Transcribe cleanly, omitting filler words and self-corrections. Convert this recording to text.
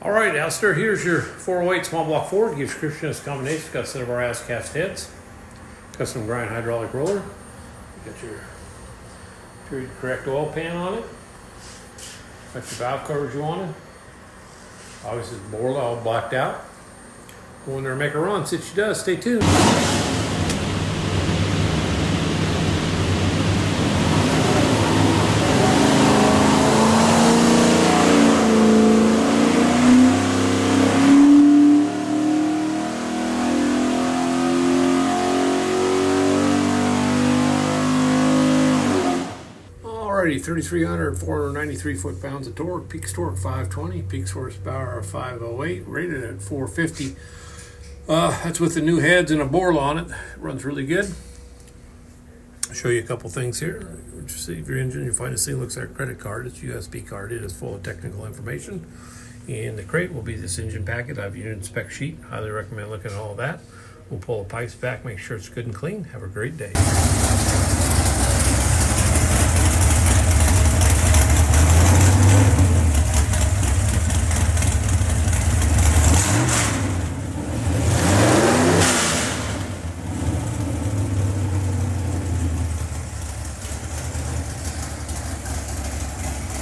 All right, Alastair, here's your 408 small block Ford. Gives Christian's combination. Got a set of our ass cast heads. Got some grind hydraulic roller. Got your period correct oil pan on it. Got your valve covers you wanted. Obviously, it's Borla all blacked out. Go in there and make a run. See what she does. Stay tuned. Alrighty, 3,300, 493 foot-pounds of torque, peak torque 520, peak horsepower 508, rated at 450. That's with the new heads and a Borla on it. It runs really good. I'll show you a couple things here. Just see if your engine, you find this thing looks like a credit card. It's a USB card. It is full of technical information. And the crate will be this engine packet. I have your spec sheet. Highly recommend looking at all of that. We'll pull the pipes back, make sure it's good and clean. Have a great day.